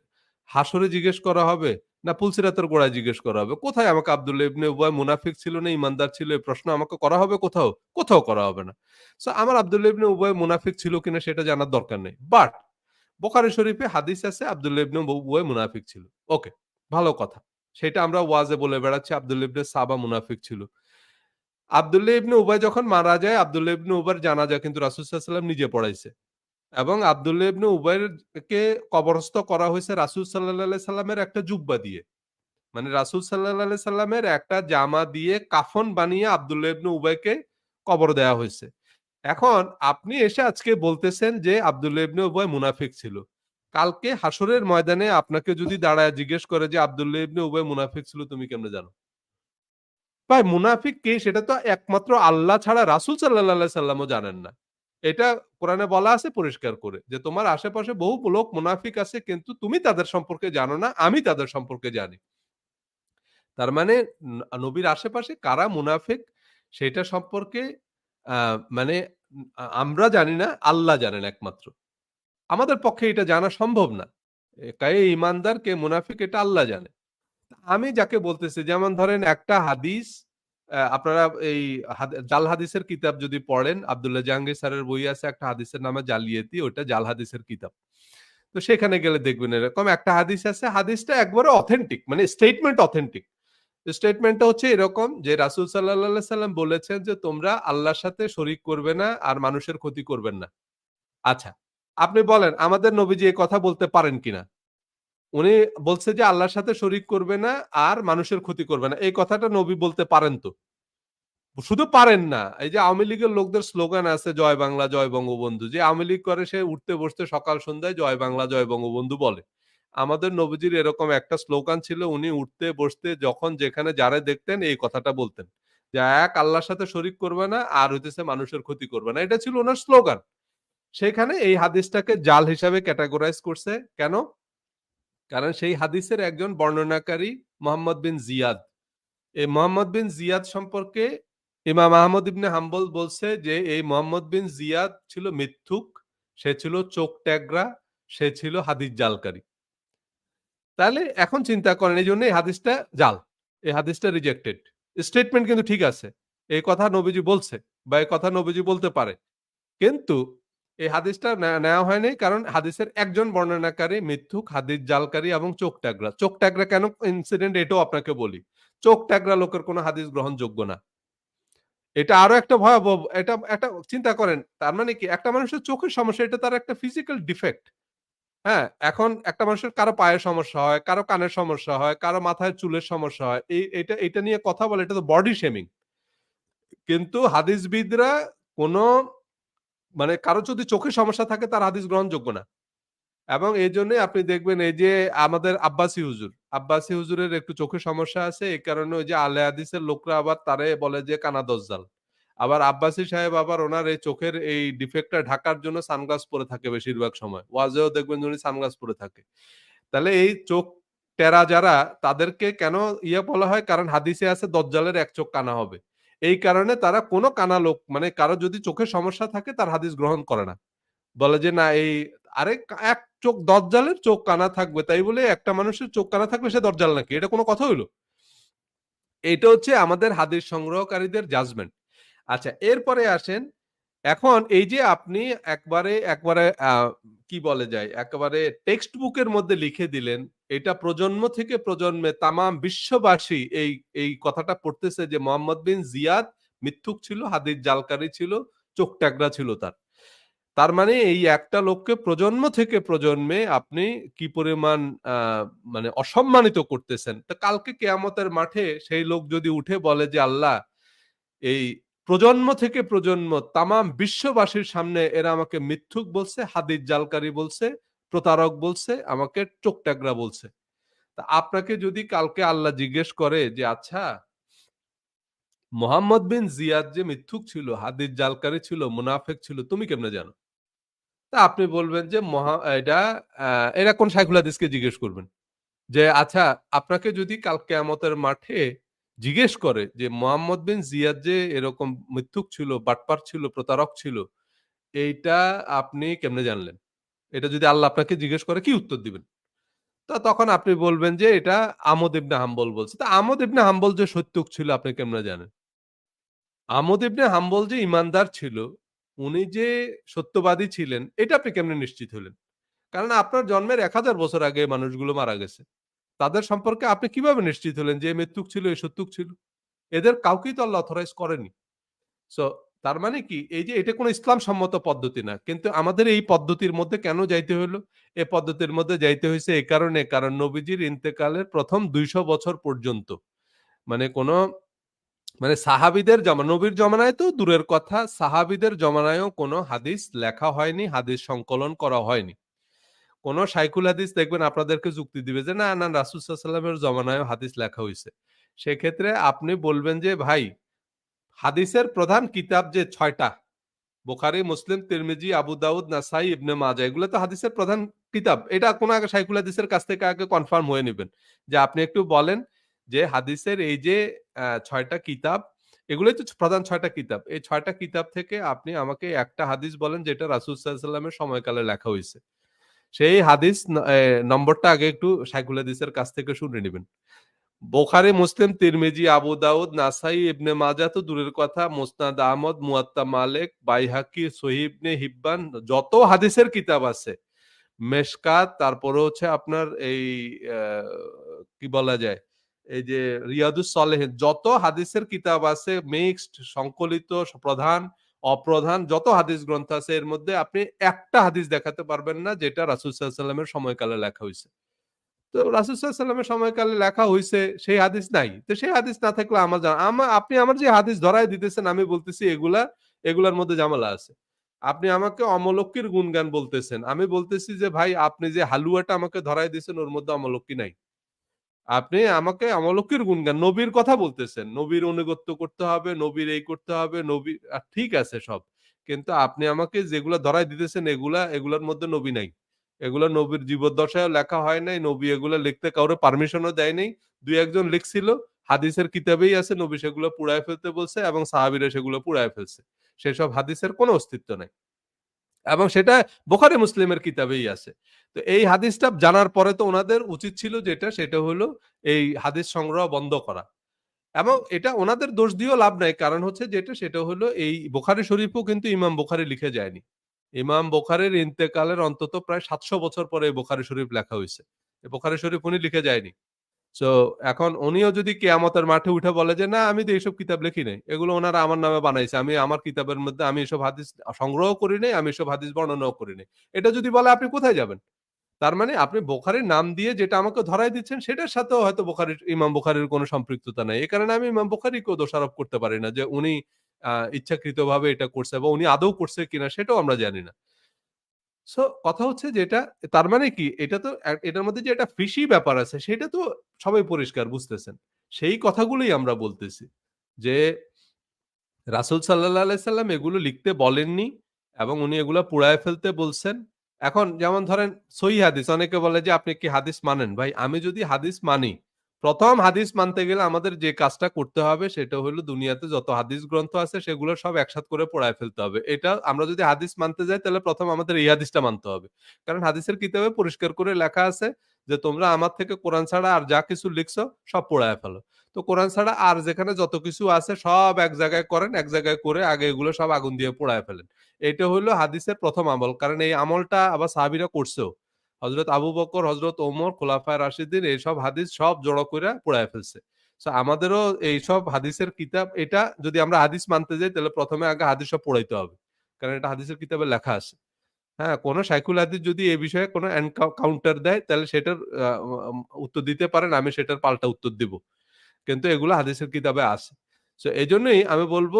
হাসরে জিজ্ঞেস করা হবে? না পুলসিরাতের গোড়ায় জিজ্ঞেস করা হবে? কোথায় আমাকে আব্দুল্লাহ ইবনে উবায় মুনাফিক ছিল না ঈমানদার ছিল এই প্রশ্ন আমাকে করা হবে কোথাও? কোথাও করা হবে না। সো আমার আব্দুল্লাহ ইবনে উবায় মুনাফিক ছিল কিনা সেটা জানার দরকার নেই। বাট বুখারী শরীফে হাদিস আছে আব্দুল্লাহ ইবনে উবায় মুনাফিক ছিল। ওকে, ভালো কথা। সেটা আমরা ওয়াজে বলে বেড়াচ্ছি আব্দুল্লাহ ইবনে সাবা মুনাফিক ছিল। আব্দুল্লাহ ইবনে উবায় যখন মারা যায়, আব্দুল্লাহ ইবনে উবায়ের জানাজা কিন্তু রাসূল সাল্লাল্লাহু আলাইহি ওয়াসাল্লাম নিজে পড়াইছে। এবং আব্দুল্লাহ ইবনে উবায়ের কে কবরস্থ করা হইছে রাসূল সাল্লাল্লাহু আলাইহি সাল্লামের একটা জুব্বা দিয়ে। মানে রাসূল সাল্লাল্লাহু আলাইহি সাল্লামের একটা জামা দিয়ে কাফন বানিয়ে আব্দুল্লাহ ইবনে উবায়কে কবর দেয়া হইছে। এখন আপনি এসে আজকে বলতেছেন যে আব্দুল্লাহ ইবনে উবায় মুনাফিক ছিল। কালকে হাসরের ময়দানে আপনাকে যদি দাঁড়ায় জিজ্ঞেস করে যে আব্দুল্লাহ ইবনে উবায় মুনাফিক ছিল, তুমি কেমনে জানো? ভাই মুনাফিক কে সেটা তো একমাত্র আল্লাহ ছাড়া রাসূল সাল্লাল্লাহু আলাইহি সাল্লামও জানেন না। এটা কোরআনে বলা আছে পরিষ্কার করে যে তোমার আশেপাশে বহু লোক মুনাফিক আছে, কিন্তু তুমি তাদের সম্পর্কে জানো না, আমি তাদের সম্পর্কে জানি। তার মানে নবীর আশেপাশে কারা মুনাফিক সেটা সম্পর্কে আ মানে আমরা জানি না, আল্লাহ জানেন একমাত্র। আমাদের পক্ষে এটা জানা সম্ভব না। কে ঈমানদার কে মুনাফিক এটা আল্লাহ জানে। আমি যাকে বলতেছি, যেমন ধরেন একটা হাদিস, আপনারা এই জাল হাদিসের কিতাব যদি পড়েন, আব্দুল্লাহ জাহাঙ্গীর স্যারের বই আছে একটা হাদিসের নামে জালিয়াতি, ওইটা জাল হাদিসের কিতাব। তো সেখানে গেলে দেখবেন এরকম একটা হাদিস আছে, হাদিসটা একবারে অথেন্টিক, মানে স্টেটমেন্ট অথেন্টিক। স্টেটমেন্টটা হচ্ছে এরকম যে রাসূল সাল্লাল্লাহু আলাইহি সাল্লাম বলেছেন যে তোমরা আল্লাহর সাথে শরীক করবে না আর মানুষের ক্ষতি করবেন না। আচ্ছা, আপনি বলেন আমাদের নবীজি এই কথা বলতে পারেন কিনা? উনি বলছে যে আল্লাহর সাথে শরীক করবে না আর মানুষের ক্ষতি করবে না। এই কথাটা নবী বলতে পারেন তো। শুধু পারেন না। এই যে আওয়ামী লীগের লোকদের স্লোগান আছে জয় বাংলা, জয় বঙ্গবন্ধু। যে আওয়ামী লীগ করে সে উঠতে বসতে সকাল সন্ধ্যায় জয় বাংলা, জয় বঙ্গবন্ধু বলে। আমাদের নবীজির এরকম একটা স্লোগান ছিল, উনি উঠতে বসতে যখন যেখানে যারে দেখতেন এই কথাটা বলতেন। যে এক আল্লাহর সাথে শরীক করবে না আর হইতেছে মানুষের ক্ষতি করবে না। এটা ছিল উনার স্লোগান। সেখানে এই হাদিসটাকে জাল হিসাবে ক্যাটেগরাইজ করছে। কেন? কারণ সেই হাদিসের একজন বর্ণনাকারী মোহাম্মদ বিন জিয়াদ। এই মোহাম্মদ বিন জিয়াদ সম্পর্কে ইমাম আহমদ ইবনে হাম্বল বলছে যে এই মোহাম্মদ বিন জিয়াদ ছিল মিথ্যুক, সে ছিল চোখ ট্যাগরা, সে ছিল হাদিস জালকারী। তাহলে এখন চিন্তা করেন এইজন্য এই হাদিসটা জাল। এই হাদিসটা রিজেক্টেড। স্টেটমেন্ট কিন্তু ঠিক আছে। এই কথা নবীজি বলছে বা এই কথা নবীজি বলতে পারে। কিন্তু এই হাদিসটা নেওয়া হয়নি, কারণ হাদিসের একজন বর্ণনাকারী মিথ্যুক, হাদিস জালকারী এবং চোখ ট্যাগরা। চোখ ট্যাগরা কেন ইনসিডেন্ট এটাও আপনাকে বলি। চোখ ট্যাগরা লোকের কোনো হাদিস গ্রহণযোগ্য না। এটা আরো একটা ভয়াবহ, এটা একটা চিন্তা করেন। তার মানে কি একটা মানুষের চোখের সমস্যা এটা তার একটা ফিজিক্যাল ডিফেক্ট। হ্যাঁ? এখন একটা মানুষের কারো পায়ের সমস্যা হয়, কারো কানের সমস্যা হয়, কারো মাথায় চুলের সমস্যা হয়। এটা নিয়ে কথা বলে এটা তো বডি শেমিং। কিন্তু হাদিসবিদরা কোন মানে কারো যদি চোখের সমস্যা থাকে তার হাদিস গ্রহণযোগ্য না। এবং এইজন্যই আপনি দেখবেন এই যে আমাদের আব্বাসী হুজুর, আব্বাসী হুজুরের একটু চোখের সমস্যা আছে। এই কারণে ওই যে আলে হাদিসের লোকরা আবার তারে বলে যে কানা দজ্জাল। আবার আব্বাসী সাহেব আবার উনার এই চোখের এই ডিফেক্টটা ঢাকার জন্য সানগ্লাস পরে থাকে বেশিরভাগ সময়। ওয়াজেও দেখবেন যে উনি সানগ্লাস পরে থাকে। তাহলে এই চোখ টেরা যারা তাদেরকে কেন বলা হয়? কারণ হাদিসে আছে দজ্জালের এক চোখ কানা হবে। এই কারণে তারা কোন কানা লোক মানে কারো যদি চোখের সমস্যা থাকে তার হাদিস গ্রহণ করে না। বলে যে না এই আরে এক চোখ দজ্জালের চোখ কানা থাকবে। তাই বলে একটা মানুষের চোখ কানা থাকলে সে দজ্জাল নাকি? এটা কোন কথা হইল? এইটা হচ্ছে আমাদের হাদিস সংগ্রহকারীদের জাজমেন্ট। আচ্ছা, এরপরে আসেন এখন এই যে আপনি একবারে কি বলে যায়? একেবারে টেক্সট বুকের মধ্যে লিখে দিলেন, এটা প্রজন্ম থেকে প্রজন্মে তামাম বিশ্ববাসী এই কথাটা পড়তেছে যে মোহাম্মদ বিন জিয়াদ মিথ্যুক ছিল, হাদিস জালকারী ছিল, চোখ ট্যাগরা ছিল তার। তার মানে এই একটা লোককে প্রজন্ম থেকে প্রজন্মে আপনি কি পরিমাণ আ মানে অসম্মানিত করতেছেন। তো কালকে কেয়ামতের মাঠে সেই লোক যদি উঠে বলে যে, "আল্লাহ এই প্রজন্ম থেকে প্রজন্ম তামাম বিশ্ববাসীর সামনে এরা আমাকে মিথ্যুক বলছে, হাদিস জালকারী বলছে, প্রতারক বলছে, আমাকে চোখ ট্যাগরা বলছে।" তা আপনাকে যদি কালকে আল্লাহ জিজ্ঞেস করে যে, "আচ্ছা, মোহাম্মদ বিন জিয়াদ যে মিথ্যুক ছিল, হাদিস জালকারী ছিল, মুনাফিক ছিল, তুমি কেমনে জানো?" তা আপনি বলবেন যে এটা আ এরা কোন শায়খুল হাদিসকে জিজ্ঞেস করবেন। যে আচ্ছা আপনাকে যদি কাল কেয়ামতের মাঠে জিজ্ঞেস করে যে মোহাম্মদ বিন জিয়াদ যে এরকম মিথ্যুক ছিল, বাটপার ছিল, প্রতারক ছিল, এইটা আপনি কেমনে জানলেন? এটা যদি আল্লাহ আপনাকে জিজ্ঞেস করে কি উত্তর দিবেন? তো তখন আপনি বলবেন যে এটা আমর ইবনে হাম্বল বলছে। তো আমর ইবনে হাম্বল যে সত্যক ছিল আপনি কেমনে জানেন? আমর ইবনে হাম্বল যে ঈমানদার ছিল, উনি যে সত্যবাদী ছিলেন এটা আপনি কেমনে নিশ্চিত হলেন? কারণ আপনার জন্মের ১০০০ বছর আগে মানুষগুলো মারা গেছে। তাদের সম্পর্কে আপনি কিভাবে নিশ্চিত হলেন যে এ মৃত্যুক ছিল, এ সত্যুক ছিল? এদের কাউকেই তো আল্লাহ অথরাইজ করেনি। সো তার মানে কি এই যে এটা কোন ইসলাম সম্মত পদ্ধতি না। কিন্তু আমাদের এই পদ্ধতির মধ্যে কেন যাইতে হইল? এ পদ্ধতির মধ্যে যাইতে হইছে এই কারণে কারণ নবীজির ইন্তেকালের ১ম ২০০ বছর পর্যন্ত মানে কোন মানে সাহাবীদের নবীর জমানায় তো দূরের কথা, সাহাবীদের জমানায়ও কোন হাদিস লেখা হয়নি, হাদিস সংকলন করা হয়নি। কোন শাইখুল হাদিস দেখবেন আপনাদেরকে যুক্তি দিবে যে, না রাসূল সাল্লাল্লাহু আলাইহি ওয়াসাল্লামের জমানায়ও হাদিস লেখা হইছে। সেক্ষেত্রে আপনি বলবেন যে, ভাই হাদিসের প্রধান কিতাব যে ৬ টা বুখারী, মুসলিম, তিরমিজি, আবু দাউদ, নাসাই, ইবনে মাজাহ এগুলো তো হাদিসের প্রধান কিতাব। এটা কোন আগে শাইখুল হাদিসের কাছ থেকে আগে কনফার্ম হয়ে নিবেন। যে আপনি একটু বলেন যে হাদিসের এই যে ৬ টা কিতাব এগুলোই তো প্রধান ৬ টা কিতাব। এই ৬ টা কিতাব থেকে আপনি আমাকে একটা হাদিস বলেন যেটা রাসূল সাল্লাল্লাহু আলাইহি ওয়াসাল্লামের সময়কালে লেখা হইছে। সেই হাদিস নম্বরটা আগে একটু শাইখুল হাদিসের কাছ থেকে শুনে নিবেন। বুখারী, মুসলিম, তিরমিজি, আবু দাউদ, নাসাই, ইবনে মাজাহ তো দূরের কথা, মুসনাদ আহমদ, মুয়াত্তা মালিক, বাইহাকি, সহিহ ইবনে হিব্বান যত হাদিসের কিতাব আছে, মেশকাত তারপরে হচ্ছে আপনার এই আ কি বলা যায়? এই যে রিয়াদুস সলিহিন যত হাদিসের কিতাব আছে মিক্সড, সংকলিত, প্রধান, অপ্রধান যত হাদিস গ্রন্থ আছে এর মধ্যে আপনি একটা হাদিস দেখাতে পারবেন না যেটা রাসূল সাল্লাল্লাহু আলাইহি ওয়াসাল্লামের সময়কালে লেখা হইছে। তো রাসূল সাল্লাল্লাহু আলাইহি ওয়াসাল্লামের সময়কালে লেখা হইছে, সেই হাদিস নাই। তো সেই হাদিস না থাকলে আমার জানা আপনি আমার যে হাদিস ধরায় দিতেছেন আমি বলতেছি এগুলার মধ্যে ঝামেলা আছে। আপনি আমাকে অমলক্কির গুণগান বলতেছেন। আমি বলতেছি যে ভাই আপনি যে হালুয়াটা আমাকে ধরায় দিছেন ওর মধ্যে অমলক্কি নাই। আপনি আমাকে অমলক্কির গুণগান, নবীর কথা বলতেছেন। নবীর আনুগত্য করতে হবে, নবীর এই করতে হবে, নবী ঠিক আছে সব। কিন্তু আপনি আমাকে যেগুলা ধরায় দিতেছেন এগুলার মধ্যে নবী নাই। এগুলা নবীর জীবদ্দশায়ও লেখা হয় নাই। নবী এগুলা লিখতে কাউরে পারমিশনও দেয় নাই। ২-১ জন লিখছিল। হাদিসের কিতাবেই আছে নবী সেগুলো পুড়ায় ফেলতে বলছে এবং সাহাবীরা সেগুলো পুড়ায় ফেলছে। সেসব হাদিসের কোনো অস্তিত্ব নাই। এবং সেটা বুখারী মুসলিমের কিতাবেই আছে। তো এই হাদিসটা জানার পরে তো উনাদের উচিত ছিল যেটা সেটা হলো এই হাদিস সংগ্রহ বন্ধ করা। এবং এটা উনাদের দোষ দিয়েও লাভ নাই। কারণ হচ্ছে যেটা সেটা হলো এই বুখারী শরীফও কিন্তু ইমাম বুখারী লিখে যায়নি। ইমাম বুখারীর ইন্তেকালের অন্তত প্রায় ৭০০ বছর পরে এই বুখারী শরীফ লেখা হইছে। এই বুখারী শরীফ উনি লিখে যায়নি। সো এখন উনিও যদি কেয়ামতের মাঠে উঠে বলে যে, "না আমি তো এইসব কিতাব লিখি নাই। এগুলো উনারা আমার নামে বানাইছে। আমি আমার কিতাবের মধ্যে আমি এসব হাদিস সংগ্রহ করি নাই, আমি এসব হাদিস বর্ণনাও করি নাই।" এটা যদি বলে আপনি কোথায় যাবেন? তার মানে আপনি বুখারীর নাম দিয়ে যেটা আমাকে ধরায় দিচ্ছেন সেটার সাথেও হয়তো ইমাম বুখারীর কোনো সম্পৃক্ততা নাই। এ কারণে আমি ইমাম বুখারীকেও দোষারোপ করতে পারি না যে উনি ইচ্ছাকৃতভাবে এটা করছে বা উনি আদৌ করছে কিনা সেটাও আমরা জানি না। সো কথা হচ্ছে যেটা তার মানে কি এটা তো এটার মধ্যে যে একটা ফিশি ব্যাপার আছে সেটা তো সবাই পরিষ্কার বুঝতেছেন। সেই কথাগুলোই আমরা বলতেছি। যে রাসূল সাল্লাল্লাহু আলাইহি সাল্লাম এগুলো লিখতে বলেননি এবং উনি এগুলা পুড়ায় ফেলতে বলছেন। এখন যেমন ধরেন সহিহ হাদিস অনেকে বলে যে আপনি কি হাদিস মানেন? ভাই আমি যদি হাদিস মানি, প্রথম হাদিস মানতে গেলে আমাদের যে কাজটা করতে হবে সেটা হলো দুনিয়াতে যত হাদিস গ্রন্থ আছে সেগুলো সব একসাথে করে পড়ায় ফেলতে হবে। এটা আমরা যদি হাদিস মানতে যাই তাহলে প্রথম আমাদের এই হাদিসটা মানতে হবে। কারণ হাদিসের কিতাবে পরিষ্কার করে লেখা আছে যে তোমরা আমার থেকে কোরআন ছাড়া আর যা কিছু লিখছো সব পড়ায় ফেলো। তো কোরআন ছাড়া আর যেখানে যত কিছু আছে সব এক জায়গায় করেন, এক জায়গায় করে আগে এগুলো সব আগুন দিয়ে পোড়ায় ফেলেন। এটা হলো হাদিসের প্রথম আমল। কারণ এই আমলটা আবার সাহাবীরা করছেও। হযরত আবু বকর, হযরত ওমর, খোলাফায়ে রাশিদিন এইসব হাদিস সব জড়ো কইরা পোড়ায় ফেলছে। সো আমাদেরও এইসব হাদিসের কিতাব এটা যদি আমরা হাদিস মানতে যাই তাহলে ১ম এ আগে হাদিস সব পড়াইতে হবে। কারণ এটা হাদিসের কিতাবে লেখা আছে। হ্যাঁ? কোন শায়খুল হাদিস যদি এ বিষয়ে কোন কাউন্টার দেয় তাহলে সেটার উত্তর দিতে পারেন, আমি সেটার পাল্টা উত্তর দিব। কিন্তু এগুলো হাদিসের কিতাবে আছে। সো এজন্যই আমি বলব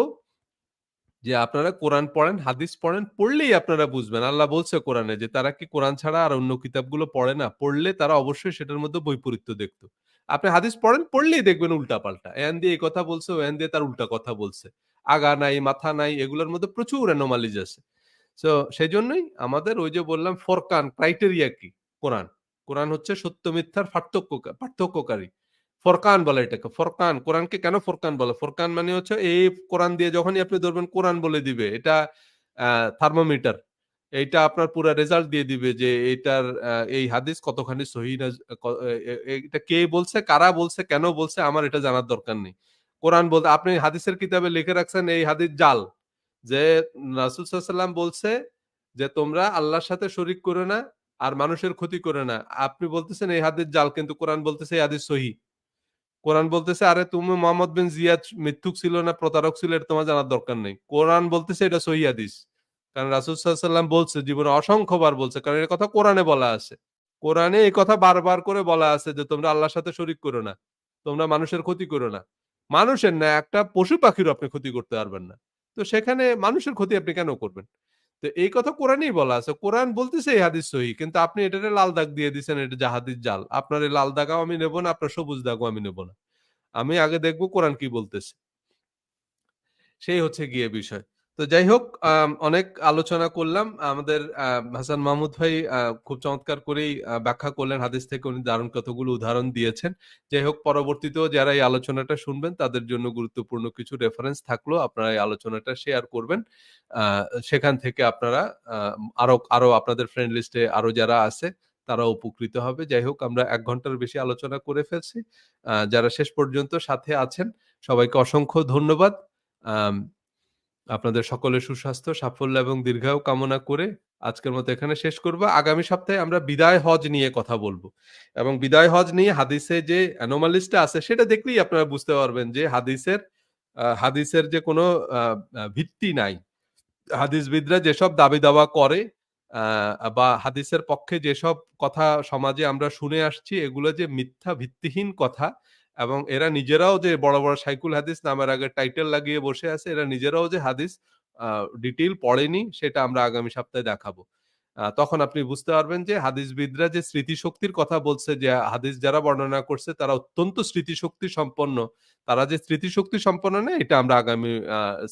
যে আপনারা কোরআন পড়েন, হাদিস পড়েন, পড়লেই আপনারা বুঝবেন। আল্লাহ বলছে কোরআনে যে তারা কি কোরআন ছাড়া আর অন্য কিতাবগুলো পড়ে না? পড়লে তারা অবশ্যই সেটার মধ্যে বৈপরীত্য দেখত। আপনি হাদিস পড়েন, পড়লেই দেখবেন উল্টা-পাল্টা। এখান দিয়ে এই কথা বলছে, ওখান দিয়ে তার উল্টা কথা বলছে। আগা নাই, মাথা নাই এগুলোর মধ্যে প্রচুর অ্যানোমালিজ আছে। সো সেজন্যই আমাদের ওই যে বললাম ফরকান ক্রাইটেরিয়া কি? কোরআন। কোরআন হচ্ছে সত্য মিথ্যার পার্থক্যকারী। ফরকান বলে এটাকে। ফরকান। কোরআনকে কেন ফরকান বলে? ফরকান মানে হচ্ছে এই কোরআন দিয়ে যখনই আপনি ধরবেন কোরআন বলে দিবে। এটা আ থার্মোমিটার। এইটা আপনার পুরা রেজাল্ট দিয়ে দিবে যে এইটার এই হাদিস কতখানি সহিহ না ক এ এ এটা কে বলছে, কারা বলছে, কেন বলছে আমার এটা জানার দরকার নেই। কোরআন বলতে আপনি হাদিসের কিতাবে লিখে রাখছেন এই হাদিস জাল। যে রাসূল সাল্লাল্লাহু আলাইহি ওয়াসাল্লাম বলছে যে তোমরা আল্লাহর সাথে শরিক করো না আর মানুষের ক্ষতি করো না। আপনি বলতেছেন এই হাদিস জাল কিন্তু কোরআন বলতেছে এই হাদিস সহিহ। কোরআন বলতেছে, "আরে তুমি মোহাম্মদ বিন জিয়াদ মিথ্যুক ছিল না প্রতারক ছিল এটা তোমার জানার দরকার নেই।" কোরআন বলতেছে এটা সহিহ হাদিস। কারণ রাসূল সাল্লাল্লাহু আলাইহি ওয়াসাল্লাম বলছে জীবনে অসংখ্যবার বলছে। কারণ এর কথা কোরআনে বলা আছে। কোরআনে এই কথা বারবার করে বলা আছে যে তোমরা আল্লাহর সাথে শরিক করো না। তোমরা মানুষের ক্ষতি করো না। মানুষের না একটা পশু-পাখিরও আপনি ক্ষতি করতে পারবেন না। তো সেখানে মানুষের ক্ষতি আপনি কেন করবেন? তো এই কথা কোরআনেই বলা আছে। কোরআন বলতেছে এই হাদিস সহিহ। কিন্তু আপনি এটারে লাল দাগ দিয়ে দিছেন এটা যে হাদিস জাল। আপনার এই লাল দাগও আমি নেব না, আপনার সবুজ দাগও আমি নেব না। আমি আগে দেখব কোরআন কি বলতেছে। সেই হচ্ছে গিয়ে বিষয়। তো যাই হোক অনেক আলোচনা করলাম। আমাদের হাসান মাহমুদ ভাই খুব চমৎকার করেই ব্যাখ্যা করলেন হাদিস থেকে উনি দারুণ কতগুলো উদাহরণ দিয়েছেন। যাই হোক পরবর্তীতেও যারা এই আলোচনাটা শুনবেন তাদের জন্য গুরুত্বপূর্ণ কিছু রেফারেন্স থাকলেও আপনারা এই আলোচনাটা শেয়ার করবেন। আ সেখান থেকে আপনারা আ আরো আপনাদের ফ্রেন্ড লিস্টে আরো যারা আছে তারাও উপকৃত হবে। যাই হোক আমরা ১ ঘন্টার বেশি আলোচনা করে ফেলছি। যারা শেষ পর্যন্ত সাথে আছেন সবাইকে অসংখ্য ধন্যবাদ। আম আপনাদের সকলের সুস্বাস্থ্য, সাফল্য এবং দীর্ঘায়ু কামনা করে আজকের মতো এখানে শেষ করব। আগামী সপ্তাহে আমরা বিদায় হজ নিয়ে কথা বলব। এবং বিদায় হজ নিয়ে হাদিসে যে অ্যানোমালিস টা আছে সেটা দেখলেই আপনারা বুঝতে পারবেন যে হাদিসের যে কোনো আ আ ভিত্তি নাই। হাদিসবিদরা যেসব দাবি-দাওয়া করে বা হাদিসের পক্ষে যেসব কথা সমাজে আমরা শুনে আসছি এগুলো যে মিথ্যা ভিত্তিহীন কথা এবং এরা নিজেরাও যে বড়, বড় শাইখুল হাদিস নামের আগে টাইটেল লাগিয়ে বসে আছে এরা নিজেরাও যে হাদিস আ ডিটেইল পড়েনি সেটা আমরা আগামী সপ্তাহে দেখাবো। তখন আপনি বুঝতে পারবেন যে হাদিসবিদরা যে স্মৃতিশক্তির কথা বলছে যে হাদিস যারা বর্ণনা করছে তারা অত্যন্ত স্মৃতিশক্তি সম্পন্ন। তারা যে স্মৃতিশক্তি সম্পন্ন না এটা আমরা আগামী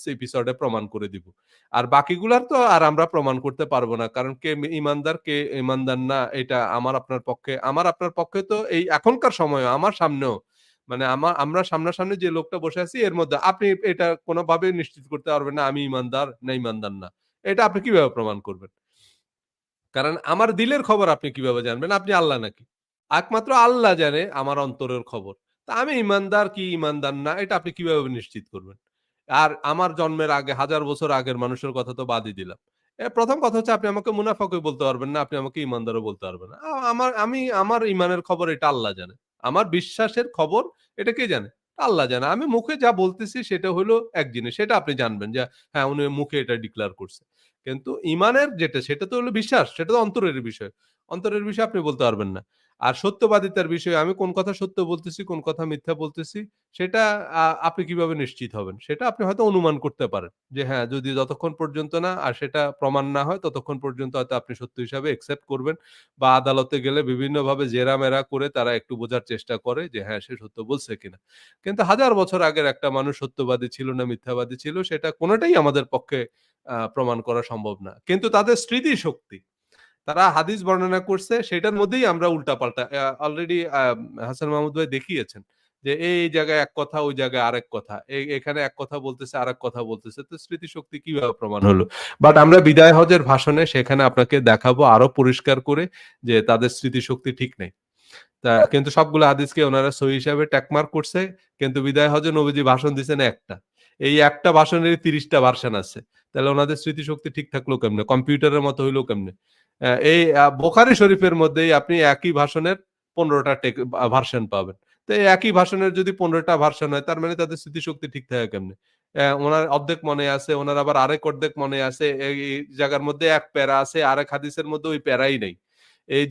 এপিসোডে প্রমাণ করে দিব। আর বাকিগুলার তো আর আমরা প্রমাণ করতে পারব না। কারণ কে ইমানদার, কে ইমানদার না এটা আমার আপনার পক্ষে তো এই এখনকার সময়েও আমার সামনেও মানে আমরা সামনাসামনি যে লোকটা বসে আছি এর মধ্যে আপনি এটা কোনভাবেই নিশ্চিত করতে পারবেন না আমি ইমানদার না ইমানদার না। এটা আপনি কিভাবে প্রমাণ করবেন? কারণ আমার দিলের খবর আপনি কিভাবে জানবেন? আপনি আল্লাহ নাকি? একমাত্র আল্লাহ জানে আমার অন্তরের খবর। তা আমি ইমানদার কি ইমানদার না এটা আপনি কিভাবে নিশ্চিত করবেন? আর আমার জন্মের আগে ১০০০ বছর আগের মানুষের কথা তো বাদই দিলাম। ১ম কথা হচ্ছে আপনি আমাকে মুনাফিকও বলতে পারবেন না, আপনি আমাকে ইমানদারও বলতে পারবেন না। আমার ইমানের খবর এটা আল্লাহ জানে। আমার বিশ্বাসের খবর এটা কে জানে? আল্লাহ জানে। আমি মুখে যা বলতেছি সেটা হলো এক জিনিস। সেটা আপনি জানবেন যে হ্যাঁ, উনি মুখে এটা ডিক্লেয়ার করছে। কিন্তু ইমানের যেটা সেটা তো হলো বিশ্বাস, সেটা তো অন্তরের বিষয়। অন্তরের বিষয় আপনি বলতে পারবেন না। আর সত্যবাদিতার বিষয়ে আমি কোন কথা সত্য বলতেছি, কোন কথা মিথ্যা বলতেছি সেটা আপনি কিভাবে নিশ্চিত হবেন? সেটা আপনি হয়তো অনুমান করতে পারেন। যে হ্যাঁ, যদি যতক্ষণ পর্যন্ত না আর সেটা প্রমাণ না হয় ততক্ষণ পর্যন্ত হয়তো আপনি সত্য হিসাবে একসেপ্ট করবেন বা আদালতে গেলে বিভিন্নভাবে জেরা-মেরা করে তারা একটু বোঝার চেষ্টা করে যে হ্যাঁ, সে সত্য বলছে কিনা। কিন্তু ১০০০ বছর আগের একটা মানুষ সত্যবাদী ছিল না মিথ্যাবাদী ছিল সেটা কোনটাই আমাদের পক্ষে প্রমাণ করা সম্ভব না। কিন্তু তাদের স্মৃতিশক্তি তারা হাদিস বর্ণনা করছে সেটার মধ্যেই আমরা উল্টাপাল্টা অলরেডি হাসান মাহমুদ ভাই দেখিয়েছেন যে এই জায়গায় এক কথা, ওই জায়গায় আরেক কথা। এখানে এক কথা বলতেছে, আরেক কথা বলতেছে। তো স্মৃতিশক্তি কিভাবে প্রমাণ হলো? বাট আমরা বিদায় হজের ভাষণে সেখানে আপনাকে দেখাবো আরো পরিষ্কার করে যে তাদের স্মৃতিশক্তি ঠিক নেই। কিন্তু সবগুলো হাদিসকে ওনারা সহি হিসাবে ট্যাগমার্ক করছে। কিন্তু বিদায় হজে নবীজি ভাষণ দিছেন একটা। এই একটা ভাষণেরই ৩০ টা ভার্সন আছে। তাহলে ওনাদের স্মৃতিশক্তি ঠিক থাকলো কেমনে? কম্পিউটারের মতো হইলো কেমনে? এই বুখারী শরীফের মধ্যেই আপনি একই ভাষণের ১৫ টা ভার্সন পাবেন। তো এই একই ভাষণের যদি ১৫ টা ভার্সন হয় তার মানে তাদের স্মৃতিশক্তি ঠিক থাকে কেমনে? উনার অর্ধেক মনে আছে, উনার আবার আরেক অর্ধেক মনে আছে। এই জায়গার মধ্যে এক প্যারা আছে, আরেক হাদিসের মধ্যে ওই প্যারাই নাই। এই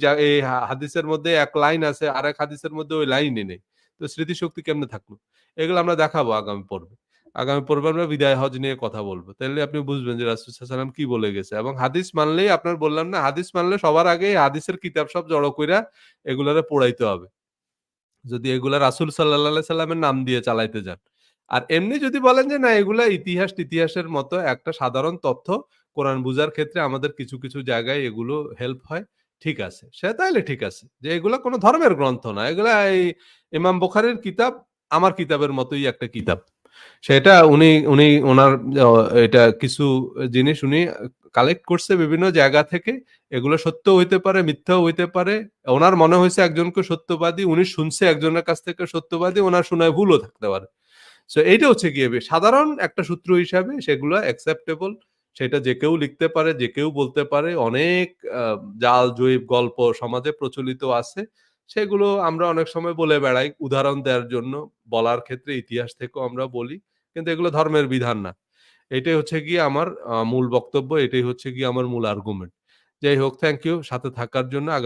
হাদিসের মধ্যে এক লাইন আছে, আরেক হাদিসের মধ্যে ওই লাইনই নেই। তো স্মৃতিশক্তি কেমনে থাকলো? এগুলো আমরা দেখাবো আগামী পর্বে। আগামী পর্বে আমরা বিদায় হজ নিয়ে কথা বলব। তাইলে আপনি বুঝবেন যে রাসূল সাল্লাল্লাহু আলাইহি ওয়াসাল্লাম কি বলে গেছে এবং হাদিস মানলেই আপনার বললাম না, হাদিস মানলে সবার আগে এই হাদিসের কিতাব সব জড়ো কইরা এগুলারে পোড়াইতে হবে। যদি এগুলা রাসূল সাল্লাল্লাহু আলাইহি সাল্লামের নাম দিয়ে চালাইতে যান। আর এমনি যদি বলেন যে না এগুলা ইতিহাসের মতো একটা সাধারণ তথ্য, কোরআন বুঝার ক্ষেত্রে আমাদের কিছু, কিছু জায়গায় এগুলো হেল্প হয়। ঠিক আছে। সে তাইলে ঠিক আছে। যে এগুলা কোন ধর্মের গ্রন্থ না। এগুলা এই ইমাম বুখারীর কিতাব আমার কিতাবের মতোই একটা কিতাব। সেটা উনি উনার অ এটা কিছু জিনিস উনি কালেক্ট করছে বিভিন্ন জায়গা থেকে। এগুলো সত্যও হইতে পারে, মিথ্যাও হইতে পারে। উনার মনে হইছে একজনকে সত্যবাদী, উনি শুনছে একজনের কাছ থেকে সত্যবাদী, উনার শোনায় ভুলও থাকতে পারে। সো এইটা হচ্ছে গিয়ে সাধারণ একটা সূত্র হিসাবে সেগুলো অ্যাকসেপ্টেবল। সেটা যে কেউ লিখতে পারে, যে কেউ বলতে পারে। অনেক আ জাল জয়ীফ গল্প সমাজে প্রচলিত আছে। সেগুলো আমরা অনেক সময় বলে বেড়াই উদাহরণ দেওয়ার জন্য। বলার ক্ষেত্রে ইতিহাস থেকেও আমরা বলি। কিন্তু এগুলো ধর্মের বিধান না। এটাই হচ্ছে গিয়ে আমার মূল বক্তব্য। এটাই হচ্ছে গিয়ে আমার মূল আর্গুমেন্ট। যাই হোক, থ্যাংক ইউ সাথে থাকার জন্য।